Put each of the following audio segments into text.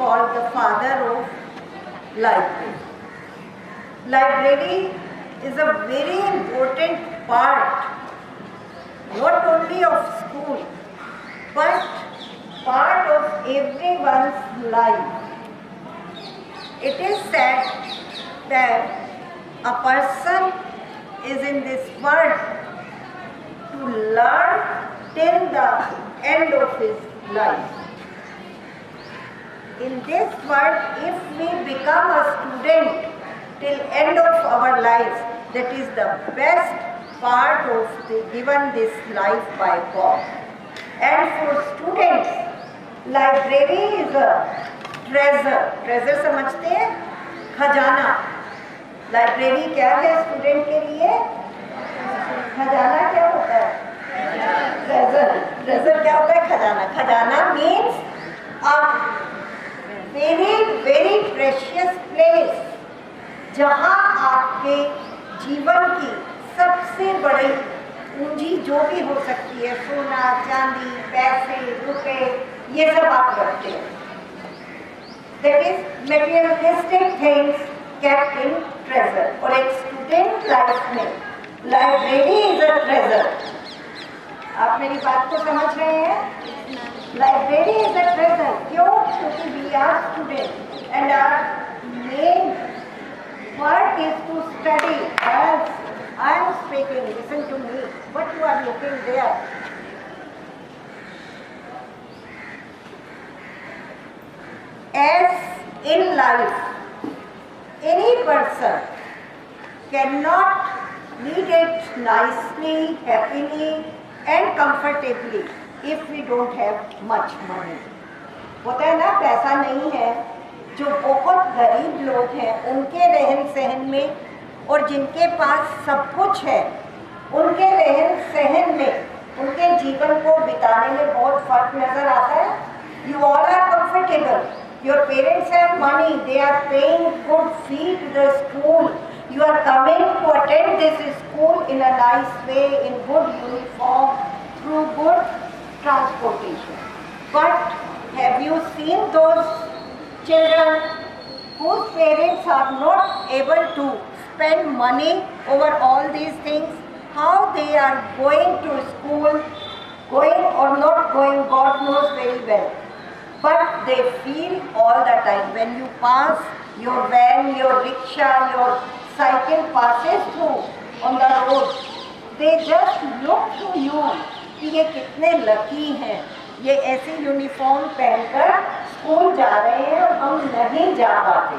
called the father of library. Library is a very important part, not only of school, but part of everyone's life. It is said that a person is in this world to learn till the end of his life. In this world, if we become a student till end of our lives, that is the best part of the given this life by God. And for students, library is a treasure. Treasure समझते हैं? खजाना. Library क्या है student के लिए? खजाना क्या होता है? ट्रेजर. ट्रेजर क्या होता है? खजाना. खजाना means a very very precious place, जहाँ आपके जीवन की सबसे बड़ी पूंजी जो भी हो सकती है, सोना, चांदी, पैसे, रुपए, ये सब आप रखते हैं. That is materialistic things kept in treasure. और एक स्टूडेंट लाइफ में लाइब्रेरी इज अ ट्रेजर. आप मेरी बात को समझ रहे हैं? Library is a treasure. क्यों? क्योंकि we are student and our main work is to study. As I am speaking, listen to me. What you are looking there? As in life, any person cannot lead it nicely, happily and comfortably if we don't have much money. होता है ना, पैसा नहीं है. जो बहुत गरीब लोग हैं उनके रहन सहन में और जिनके पास सब कुछ है उनके रहन सहन में, उनके जीवन को बिताने में बहुत फर्क नज़र आता है. You all are comfortable, your parents have money, they are paying good fee to the school, you are coming to attend this school in a nice way, in good uniform, through good transportation. But have you seen those children whose parents are not able to spend money over all these things? How they are going to school, going or not going, God knows very well. But they feel all the time when you pass, your van, your rickshaw, your cycle passes through on the road, they just look to you कि ये कितने lucky हैं, ये ऐसी uniform पहनकर school जा रहे हैं और हम नहीं जा पाते.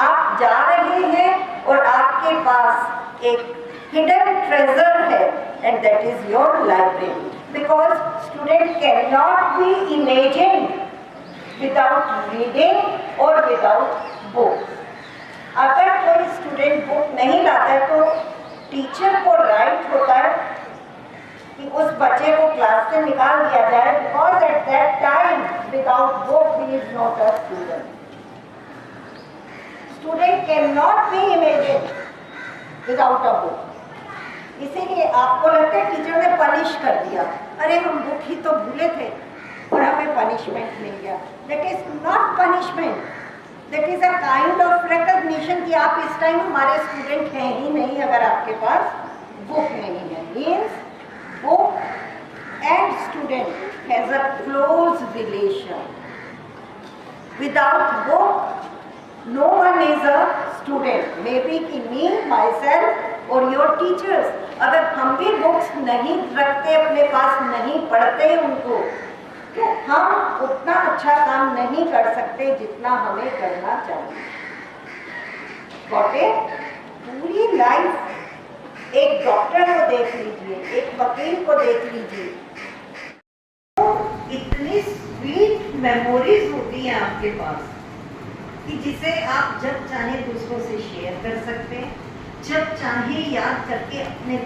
आप जा रहे हैं और आपके पास एक हिडन ट्रेजर है and that is your library. Because student can not be imagine without reading और विदाउट बुक. अगर कोई स्टूडेंट बुक नहीं लाता है तो टीचर को राइट होता है कि उस बच्चे को क्लास से निकाल दिया जाए, because at that time without book he is not a student. Student can not be imagine without a book. इसीलिए आपको लगता है टीचर ने पनिश कर दिया, अरे हम बुक ही तो भूले थे और हमें पनिशमेंट मिल गया. That is not punishment, that is a kind of recognition कि आप इस टाइम हमारे स्टूडेंट हैं ही नहीं अगर आपके पास बुक नहीं है. Means book and student has a close relation. Without book, no one is a student. Maybe me, myself or your teachers. अगर हम भी बुक्स नहीं रखते अपने पास, नहीं पढ़ते उनको, तो हम उतना अच्छा काम नहीं कर सकते जितना हमें करना चाहिए. Got it? पूरी लाइफ एक डॉक्टर को देख लीजिए, एक वकील को देख लीजिए, तो इतनी स्वीट मेमोरीज होती हैं आपके पास कि जिसे आप जब चाहे दूसरों से शेयर कर सकते हैं, जब चाहे याद करके अपने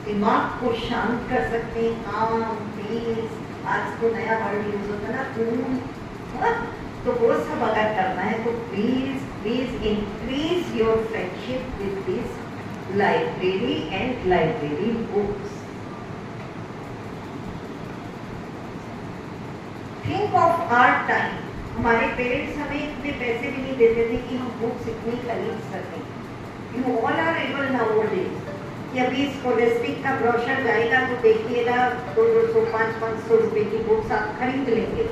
दिमाग को शांत कर सकते हैं. हाँ प्लीज, आज तो नया वर्ड यूज होता है ना, कूल, तो वो सब अगर करना है तो please please increase your friendship with this library and library books. Think of our time हमारे पेरेंट्स हमें इतने पैसे भी नहीं देते थे कि हम बुक्स इतनी खरीद सकें। You all are able nowadays कि अभी स्कॉलस्टिक का ब्रोशर जाएगा तो देखिएगा 200 500 रुपए की बुक्स आप खरीद लेंगे,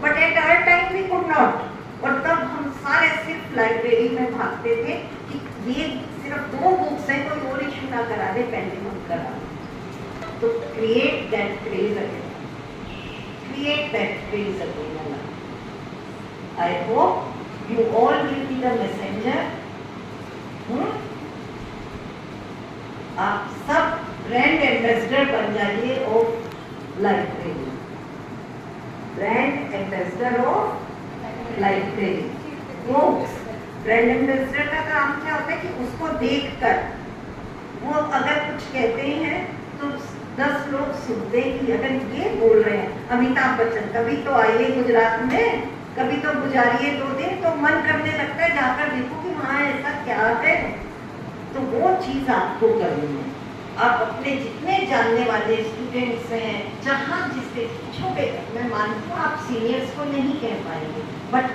but at our time we could not. और तब हम सारे सिर्फ लाइब्रेरी में भागते थे कि ये सिर्फ 2 बुक्स हैं, कोई और इशू ना करा दे, पहले हम करा दे। तो create that craze again, create that praise again. I hope you all will be the messenger. आप सब ब्रांड एम्बेसडर बन जाइए of library, brand ambassador of library. Books, brand ambassador का काम क्या होता है कि उसको देखकर वो अगर कुछ कहते हैं तो 10 लोग सुनते हैं कि अगर ये बोल रहे हैं, अमिताभ बच्चन कभी तो आइए गुजरात में, कभी तो गुजारिए 2 दिन, तो मन करने लगता है जाकर देखो कि वहाँ ऐसा क्या है। तो वो चीज़ आपको करनी है। आप अपने जितने जानने वाले स्टूडेंट्स हैं, जहाँ जिससे छोटे, मैं मानती हूँ आप सीनियर्स को नहीं कह पाएंगे, but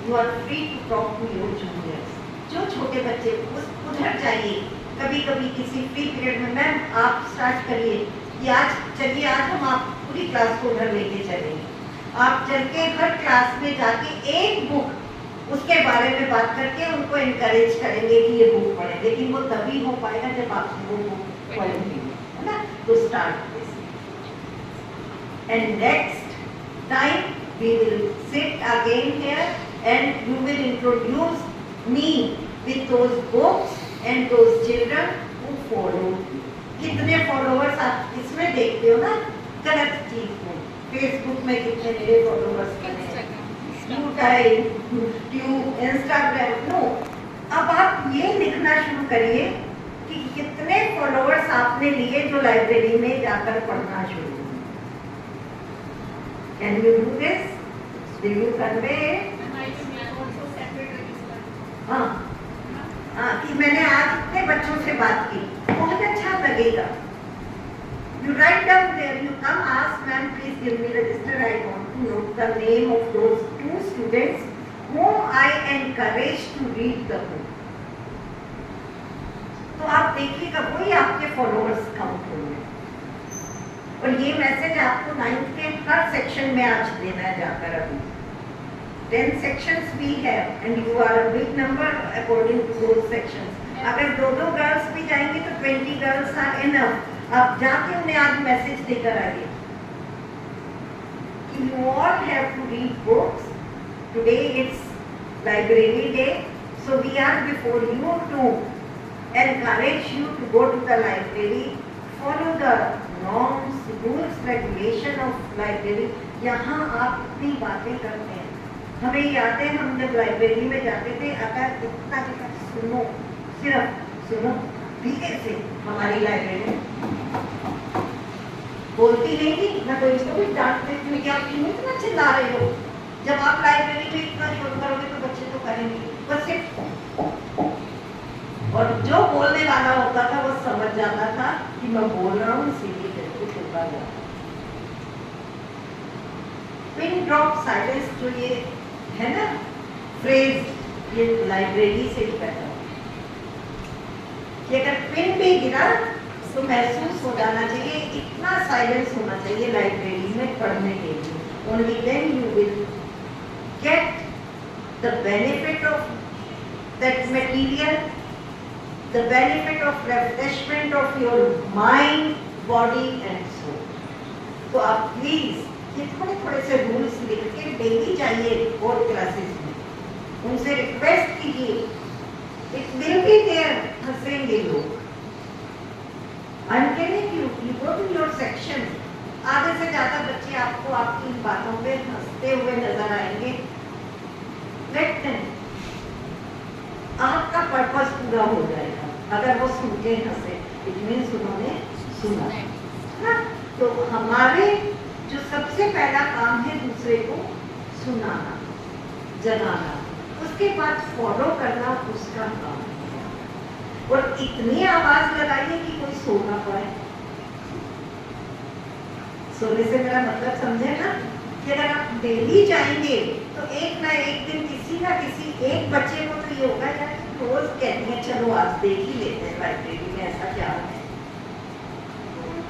you are free to talk to your juniors. जो छोटे बच्चे उधर जाइए, कभी कभी किसी फ्री पीरियड में, मैम आप स्टार्ट करिए कि आज चलिए, आज हम आप पूरी क्लास को घर लेके चलेंगे। आप चल के हर क्लास में जाके एक बुक उसके बारे में बात करके उनको इनकरेज करेंगे कि ये बुक पढ़े, लेकिन वो तभी हो पाएगा जब आप वो बुक पढ़ेंगे, है ना। तो start this, and next time we will sit again here and you will introduce me with those books and those children who follow. कितने फॉलोअर्स आप इसमें देखते हो ना, गलत चीज में, फेसबुक में कितने मेरे फॉलोअर्स बने, यूट्यूब, इंस्टाग्राम, नो। अब आप ये लिखना शुरू करिए कि कितने फॉलोअर्स आपने लिए जो लाइब्रेरी में जाकर पढ़ना शुरू किया। Can you do this? Will you convey? हाँ, कि मैंने आज इतने बच्चों से बात की, बहुत अच्छा लगेगा। You write down there, you come ask ma'am, please give me register, I want to know the name of those 2 students whom I encourage to read the book. तो आप देखिएगा वही आपके फॉलोअर्स काउंट होंगे। और ये मैसेज आपको 9th के हर सेक्शन में आज देना है जाकर। अभी 10 sections we have and you are a big number according to those sections. अगर 2 गर्ल्स भी जाएंगे तो 20 girls are enough. आप जाके उन्हें आज मैसेज देकर आइए। You all have to read books. Today it's library day, so we are before you to encourage you to go to the library, follow the norms, rules, regulation of library. यहाँ आप इतनी बातें करते हैं, हमें याद है हम जब लाइब्रेरी में जाते थे, अगर इतना सुनो, सिर्फ सुनो धीरे से। हमारी लाइब्रेरी बोलती नहीं थी, मैं तो इसको भी डांटती थी कि आप क्यों इतना चिल्ला रहे हो। जब आप लाइब्रेरी में इतना शोर करोगे तो बच्चे तो करेंगे, बस सिर्फ। और जो बोलने वाला होता था वो समझ जाता था कि मैं बोल रहा हूँ, इसीलिए तेरे को चुपा जाता। पिन ड्रॉप साइलेंस जो ये है ना फ्रेज, ये लाइब्रेरी से ही पैदा हुआ कि अगर पिन भी गिरा तो महसूस हो जाना चाहिए, इतना साइलेंस होना चाहिए लाइब्रेरी में पढ़ने के लिए। Only then you will get the benefit of that material, the benefit of refreshment of your mind, body and soul. तो आप प्लीज ये थोड़े थोड़े से रूल्स लिख के डेली जाइए बोर्ड क्लासेस में, उनसे रिक्वेस्ट कीजिए। इट विल बी देयर, हंसेंगे लोग। I am telling you, you go to your section, आधे से ज्यादा बच्चे आपको आपकी बातों पे हंसते हुए नजर आएंगे। लेट देम, आपका पर्पस पूरा हो जाएगा अगर वो सुनते हंसे। इट मीन्स उन्होंने सुना ना। तो हमारे जो सबसे पहला काम है दूसरे को सुनाना, जगाना, उसके बाद फॉलो करना उसका काम है। और इतनी आवाज लगाइए कि कोई सो ना पाए। सोने से मेरा मतलब समझे ना कि अगर आप डेली जाएंगे तो एक ना एक दिन किसी ना किसी एक बच्चे को तो ये होगा यार, रोज कहती है चलो आज देख ही लेते हैं लाइब्रेरी में ऐसा क्या है।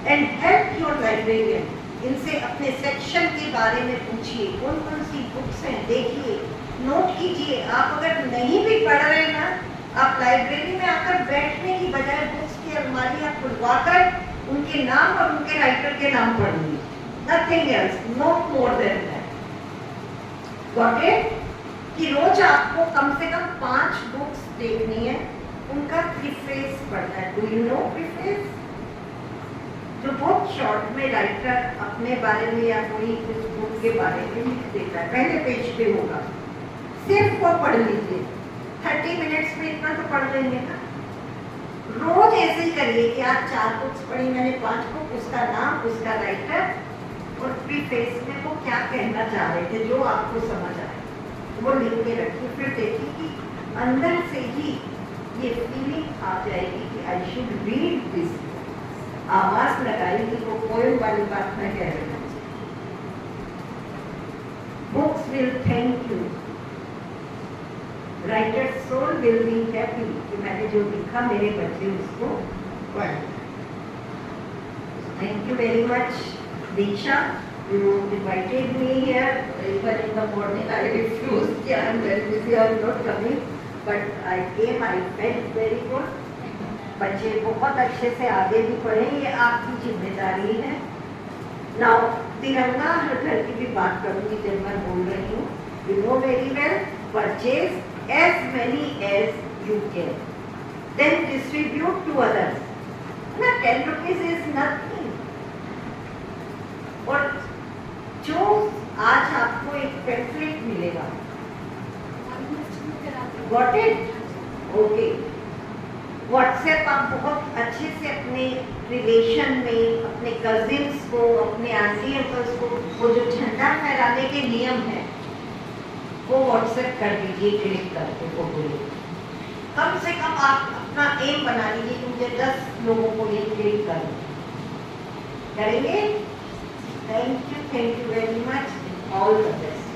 एंड हेल्प योर लाइब्रेरियन, इनसे अपने सेक्शन के बारे में पूछिए, कौन कौन सी बुक्स हैं देखिए, नोट कीजिए। आप अगर नहीं भी पढ़ रहे ना, आप लाइब्रेरी में आकर बैठने की बजाय बुक्स की अलमारी आप खुलवाकर उनके नाम और उनके राइटर के नाम पढ़िए, nothing else, not more than that. Got it? कि रोज आपको कम से कम 5 बुक्स देखनी है, उनका प्रीफेस पढ़ना है। Do you know preface? जो बहुत शॉर्ट में राइटर अपने बारे में या कोई उस बुक के बारे में लिख देता है, पहले पेज पे होगा, सिर्फ वो पढ़ लीजिए। 30 मिनट्स में इतना तो पढ़ लेंगे ना। रोज ऐसे ही करिए कि आज 4 बुक्स पढ़ी मैंने, 5 बुक, उसका नाम, उसका राइटर और प्रीफेस में वो क्या कहना चाह रहे थे, जो आपको समझ आए वो लिख के रखिए। फिर देखिए कि अंदर से ही ये फीलिंग आ जाएगी कि आई शुड रीड दिस। आवाज लगाएगी वो पोएम वाली बात मैं कह रही हूँ। Books will thank you, writer soul will be happy कि मैंने जो लिखा मेरे बच्चे उसको पढ़। Thank you very much Diksha, you invited me here. Even in the morning I refused कि I am very busy, I am not coming, but I came. I felt very good. बच्चे बहुत अच्छे से आगे भी पढ़े, ये आपकी जिम्मेदारी है। नाउ तिरंगा हर घर की भी बात करूँगी जब मैं बोल रही हूँ। You know very well, purchase as many as you can, then distribute to others. ना 10 rupees is nothing. और जो आज आपको एक पैम्फलेट मिलेगा, गॉट इट? ओके। व्हाट्सएप आप बहुत अच्छे से अपने रिलेशन में, अपने कजिन्स को, अपने आंटी अंकल्स को वो जो झंडा फहराने के नियम है वो व्हाट्सएप कर दीजिए, क्लिक करके फोटो। कम से कम आप अपना एम बना लीजिए कि मुझे 10 लोगों को ये क्लिक करेंगे। Thank you very much. All the best.